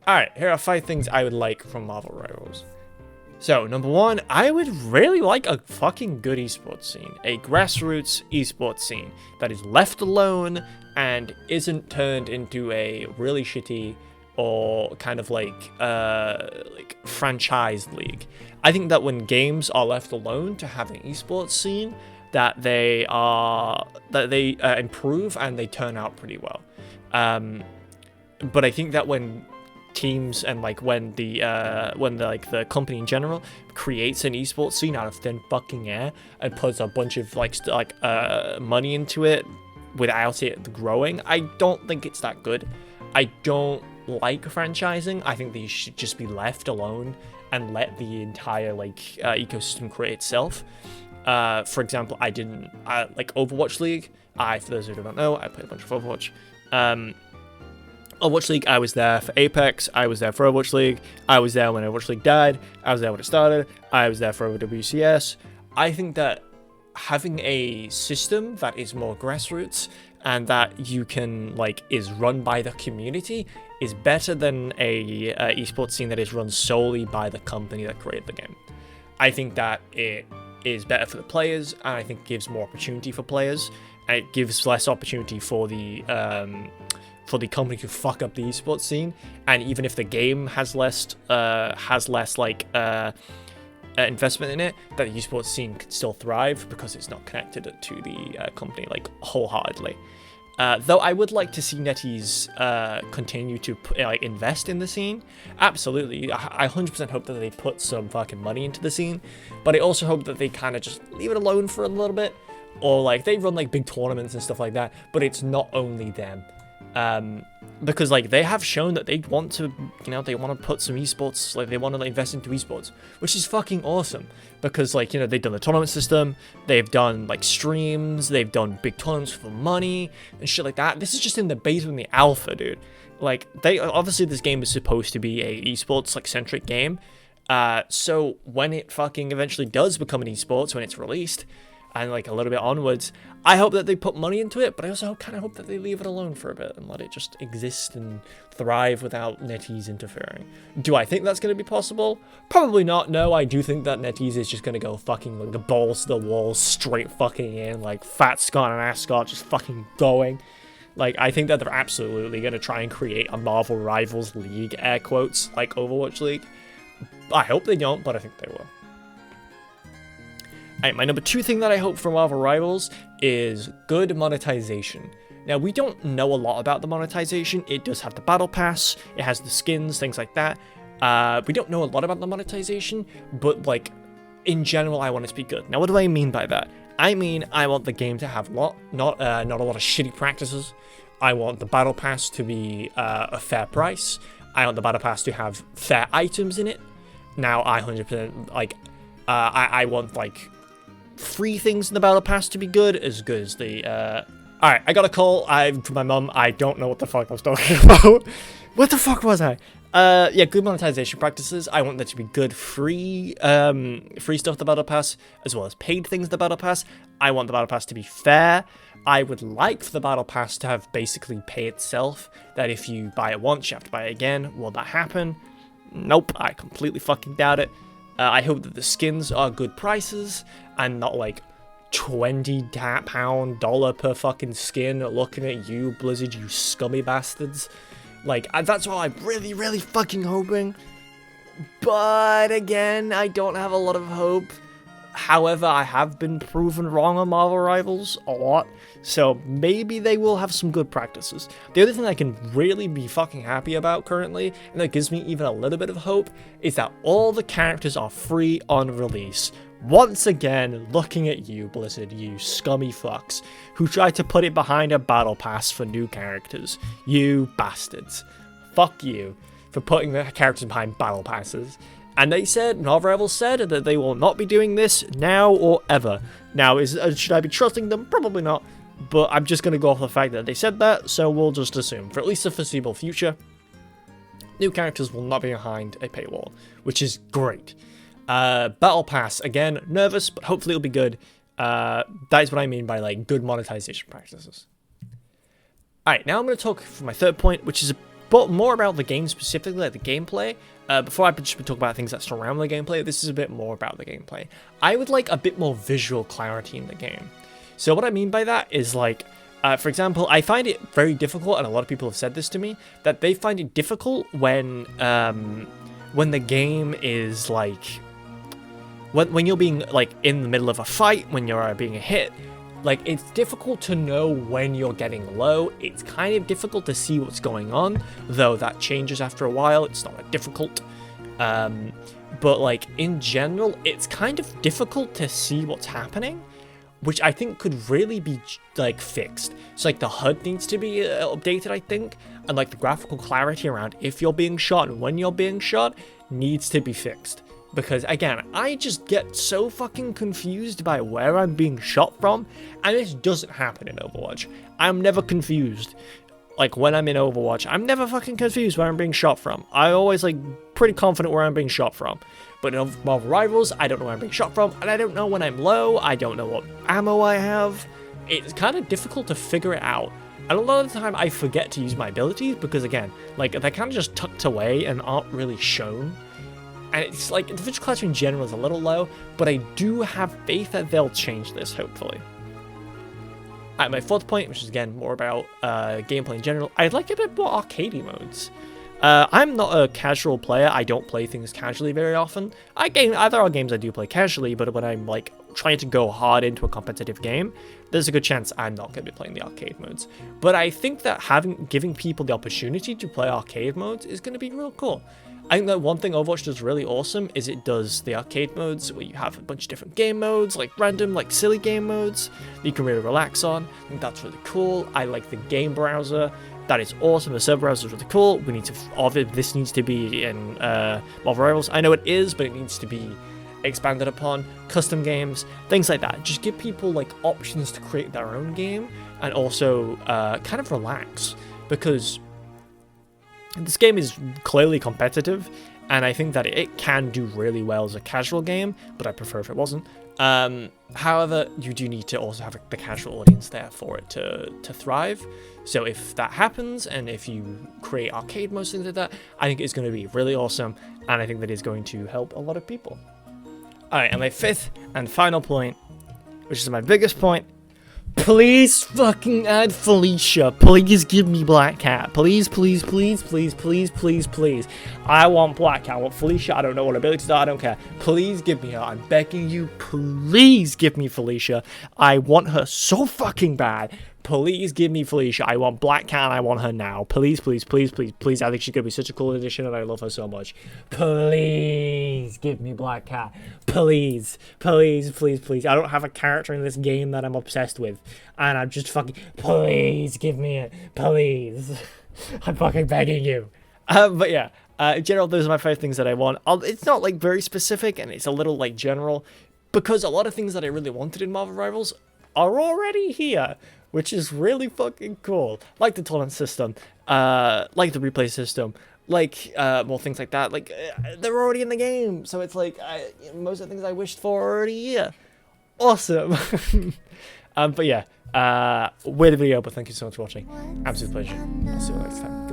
Alright, here are 5 things I would like from Marvel Rivals. So, number 1, I would really like a fucking good esports scene. A grassroots esports scene that is left alone and isn't turned into a really shitty or kind of like franchise league. I think that when games are left alone to have an esports scene, that they improve and they turn out pretty well. But I think that when teams and when the company in general creates an esports scene out of thin fucking air and puts a bunch of money into it without it growing, I don't think it's that good. I don't like franchising. I think they should just be left alone and let the entire ecosystem create itself. For example, I like Overwatch League. For those who don't know, I play a bunch of Overwatch. Overwatch League, I was there for Apex, I was there for Overwatch League, I was there when Overwatch League died, I was there when it started, I was there for WCS. I think that having a system that is more grassroots and that you can, is run by the community is better than a esports scene that is run solely by the company that created the game. I think that it is better for the players, and I think it gives more opportunity for players, and it gives less opportunity for the company to fuck up the esports scene. And even if the game has less investment in it, that the esports scene can still thrive because it's not connected to the company wholeheartedly. Though I would like to see NetEase continue to invest in the scene. Absolutely, I 100% hope that they put some fucking money into the scene, but I also hope that they kind of just leave it alone for a little bit, or they run big tournaments and stuff like that, but it's not only them. Because they have shown that they want to, they want to put some esports, they want to invest into esports, which is fucking awesome. Because they've done the tournament system, they've done streams, they've done big tournaments for money and shit like that. This is just in the beta and the alpha, dude. Obviously this game is supposed to be a esports centric game. So when it fucking eventually does become an esports, when it's released, and a little bit onwards, I hope that they put money into it, but I also kind of hope that they leave it alone for a bit and let it just exist and thrive without NetEase interfering. Do I think that's going to be possible? Probably not. No, I do think that NetEase is just going to go fucking the balls to the wall, straight fucking in, Fat Scott and Ascot just fucking going. I think that they're absolutely going to try and create a Marvel Rivals League, air quotes, like Overwatch League. I hope they don't, but I think they will. Alright, my number 2 thing that I hope for Marvel Rivals is good monetization. Now, we don't know a lot about the monetization. It does have the battle pass, it has the skins, things like that. We don't know a lot about the monetization, but in general, I want it to be good. Now, what do I mean by that? I mean, I want the game to have not a lot of shitty practices. I want the battle pass to be a fair price. I want the battle pass to have fair items in it. Now, I 100% I want free things in the battle pass to be good as the alright, I got a call from my mum. I don't know what the fuck I was talking about. What the fuck was I? Yeah, good monetization practices. I want there to be good free stuff in the battle pass, as well as paid things in the battle pass. I want the battle pass to be fair. I would like for the battle pass to have basically pay itself, that if you buy it once, you have to buy it again. Will that happen? Nope, I completely fucking doubt it. I hope that the skins are good prices and not $20 per fucking skin. Looking at you, Blizzard, you scummy bastards. That's what I'm really, really fucking hoping. But again, I don't have a lot of hope. However, I have been proven wrong on Marvel Rivals a lot, so maybe they will have some good practices. The other thing I can really be fucking happy about currently, and that gives me even a little bit of hope, is that all the characters are free on release. Once again, looking at you, Blizzard, you scummy fucks, who tried to put it behind a battle pass for new characters. You bastards. Fuck you for putting the characters behind battle passes. And they said, Marvel Rivals said, that they will not be doing this now or ever. Now, should I be trusting them? Probably not. But I'm just going to go off the fact that they said that, so we'll just assume, for at least the foreseeable future, new characters will not be behind a paywall, which is great. Battle Pass, again, nervous, but hopefully it'll be good. That is what I mean by good monetization practices. Alright, now I'm going to talk for my third point, which is but more about the game specifically, like the gameplay. Before I just talk about things that surround the gameplay, this is a bit more about the gameplay. I would like a bit more visual clarity in the game. So what I mean by that is like, for example, I find it very difficult, and a lot of people have said this to me, that they find it difficult when the game is like, when you're being like in the middle of a fight, when you're being hit, like it's difficult to know when you're getting low. It's kind of difficult to see what's going on, though that changes after a while. It's not that difficult. But like in general, it's kind of difficult to see what's happening, which I think could really be like fixed. So like the HUD needs to be updated, I think, and like the graphical clarity around if you're being shot and when you're being shot needs to be fixed. Because again, I just get so fucking confused by where I'm being shot from, and this doesn't happen in Overwatch. I'm never confused. Like when I'm in Overwatch, I'm never fucking confused where I'm being shot from. I'm always like pretty confident where I'm being shot from. But in Marvel Rivals, I don't know where I'm being shot from, and I don't know when I'm low. I don't know what ammo I have. It's kind of difficult to figure it out. And a lot of the time I forget to use my abilities because again, like they're kind of just tucked away and aren't really shown. And it's like, the visual clarity in general is a little low, but I do have faith that they'll change this, hopefully. Alright, my fourth point, which is again more about gameplay in general, I'd like a bit more arcadey modes. I'm not a casual player, I don't play things casually very often. There are games I do play casually, but when I'm like trying to go hard into a competitive game, there's a good chance I'm not going to be playing the arcade modes. But I think that giving people the opportunity to play arcade modes is going to be real cool. I think that one thing Overwatch does really awesome is it does the arcade modes where you have a bunch of different game modes, like random, like silly game modes that you can really relax on. I think that's really cool. I like the game browser. That is awesome. The server browser is really cool. This needs to be in Marvel Rivals. I know it is, but it needs to be expanded upon. Custom games, things like that. Just give people like options to create their own game and also kind of relax, because this game is clearly competitive, and I think that it can do really well as a casual game, but I prefer if it wasn't. However, you do need to also have the casual audience there for it to thrive. So if that happens, and if you create arcade modes, things like that, I think it's going to be really awesome, and I think that is going to help a lot of people. Alright, and my fifth and final point, which is my biggest point, please fucking add Felicia. Please give me Black Cat. Please, please, please, please, please, please, please. I want Black Cat. I want Felicia. I don't know what abilities are. I don't care. Please give me her. I'm begging you. Please give me Felicia. I want her so fucking bad. Please give me Felicia. I want Black Cat and I want her now. Please, please, please, please, please. I think she's going to be such a cool addition and I love her so much. Please give me Black Cat. Please, please, please, please. I don't have a character in this game that I'm obsessed with. And I'm just fucking... Please give me it. Please. I'm fucking begging you. But yeah, in general, those are my 5 things that I want. It's not like very specific and it's a little like general, because a lot of things that I really wanted in Marvel Rivals are already here, which is really fucking cool. Like the tournament system, like the replay system, like more things like that. Like they're already in the game, so it's like most of the things I wished for are already here. Awesome. But yeah, weird video, but thank you so much for watching. Absolute pleasure. I'll see you next time.